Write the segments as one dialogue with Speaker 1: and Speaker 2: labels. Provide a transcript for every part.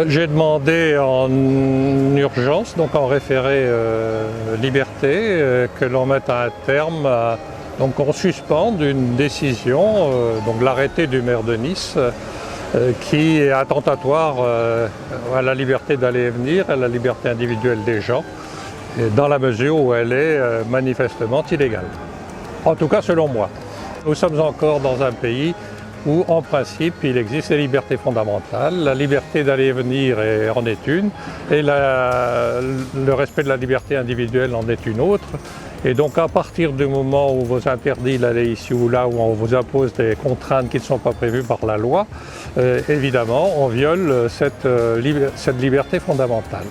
Speaker 1: J'ai demandé en urgence, donc en référé liberté, que l'on mette un terme, donc qu'on suspende une décision, donc l'arrêté du maire de Nice, qui est attentatoire à la liberté d'aller et venir, à la liberté individuelle des gens, dans la mesure où elle est manifestement illégale. En tout cas selon moi. Nous sommes encore dans un pays où en principe il existe les libertés fondamentales, la liberté d'aller et venir en est une, et le respect de la liberté individuelle en est une autre. Et donc à partir du moment où on vous interdit d'aller ici ou là, où on vous impose des contraintes qui ne sont pas prévues par la loi, évidemment on viole cette liberté fondamentale.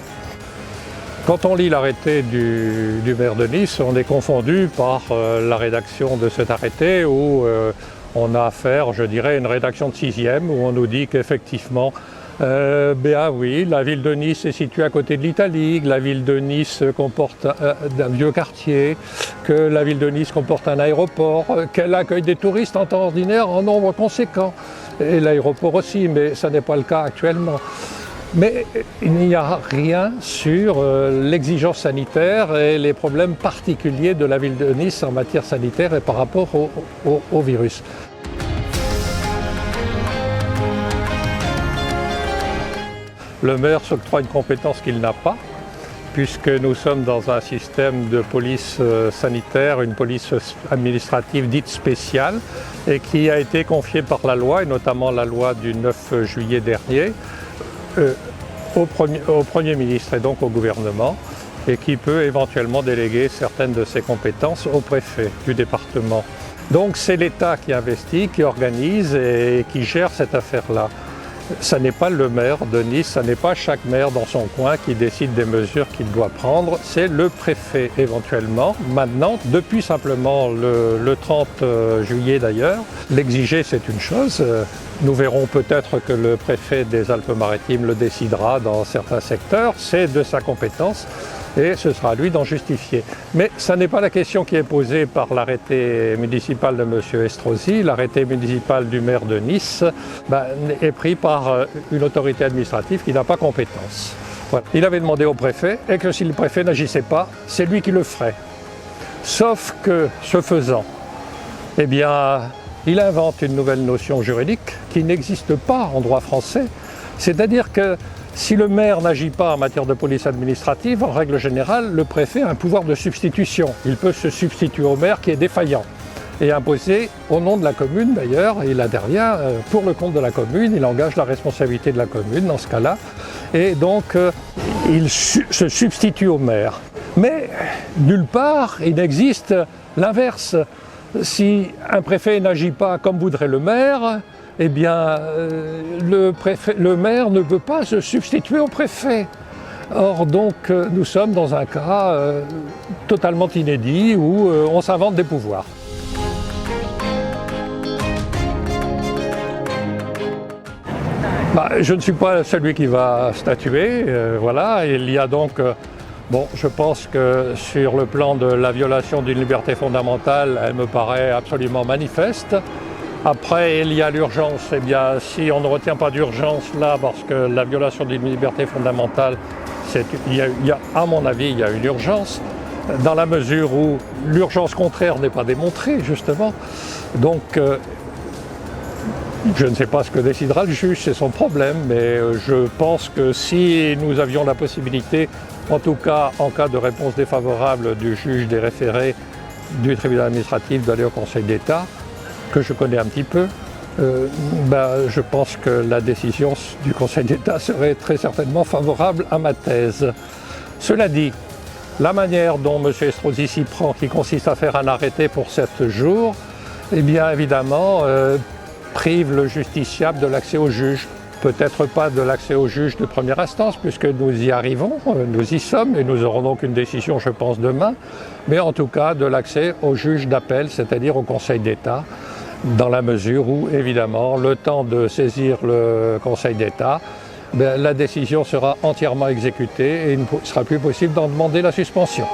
Speaker 1: Quand on lit l'arrêté du maire de Nice, on est confondu par la rédaction de cet arrêté où on a affaire, je dirais, à une rédaction de 6e où on nous dit qu'effectivement, oui, la ville de Nice est située à côté de l'Italie, que la ville de Nice comporte un vieux quartier, que la ville de Nice comporte un aéroport, qu'elle accueille des touristes en temps ordinaire en nombre conséquent. Et l'aéroport aussi, mais ça n'est pas le cas actuellement. Mais il n'y a rien sur l'exigence sanitaire et les problèmes particuliers de la ville de Nice en matière sanitaire et par rapport au virus. Le maire s'octroie une compétence qu'il n'a pas, puisque nous sommes dans un système de police sanitaire, une police administrative dite spéciale, et qui a été confiée par la loi, et notamment la loi du 9 juillet dernier, au Premier ministre et donc au gouvernement, et qui peut éventuellement déléguer certaines de ses compétences au préfet du département. Donc c'est l'État qui investit, qui organise et qui gère cette affaire-là. Ça n'est pas le maire de Nice, ça n'est pas chaque maire dans son coin qui décide des mesures qu'il doit prendre, c'est le préfet éventuellement. Maintenant, depuis simplement le 30 juillet d'ailleurs, l'exiger c'est une chose. Nous verrons peut-être que le préfet des Alpes-Maritimes le décidera dans certains secteurs, c'est de sa compétence et ce sera à lui d'en justifier. Mais ça n'est pas la question qui est posée par l'arrêté municipal de M. Estrosi. L'arrêté municipal du maire de Nice est pris par une autorité administrative qui n'a pas compétence. Voilà. Il avait demandé au préfet et que si le préfet n'agissait pas, c'est lui qui le ferait. Sauf que, ce faisant, eh bien, il invente une nouvelle notion juridique qui n'existe pas en droit français. C'est-à-dire que si le maire n'agit pas en matière de police administrative, en règle générale, le préfet a un pouvoir de substitution. Il peut se substituer au maire qui est défaillant et imposer au nom de la commune d'ailleurs, il intervient pour le compte de la commune, il engage la responsabilité de la commune dans ce cas-là, et donc il se substitue au maire. Mais nulle part il n'existe l'inverse. Si un préfet n'agit pas comme voudrait le maire, eh bien, le maire ne peut pas se substituer au préfet. Or, donc, nous sommes dans un cas totalement inédit où on s'invente des pouvoirs. Je ne suis pas celui qui va statuer, voilà. Il y a donc, je pense que sur le plan de la violation d'une liberté fondamentale, elle me paraît absolument manifeste. Après, il y a l'urgence. Eh bien, si on ne retient pas d'urgence là, parce que la violation d'une liberté fondamentale, à mon avis, il y a une urgence, dans la mesure où l'urgence contraire n'est pas démontrée, justement. Donc, je ne sais pas ce que décidera le juge, c'est son problème, mais je pense que si nous avions la possibilité, en tout cas en cas de réponse défavorable du juge des référés du tribunal administratif, d'aller au Conseil d'État, que je connais un petit peu, je pense que la décision du Conseil d'État serait très certainement favorable à ma thèse. Cela dit, la manière dont M. Estrosi s'y prend, qui consiste à faire un arrêté pour 7 jours, eh bien évidemment, prive le justiciable de l'accès au juge. Peut-être pas de l'accès au juge de première instance, puisque nous y arrivons, nous y sommes, et nous aurons donc une décision, je pense, demain, mais en tout cas de l'accès au juge d'appel, c'est-à-dire au Conseil d'État, dans la mesure où, évidemment, le temps de saisir le Conseil d'État, la décision sera entièrement exécutée et il ne sera plus possible d'en demander la suspension.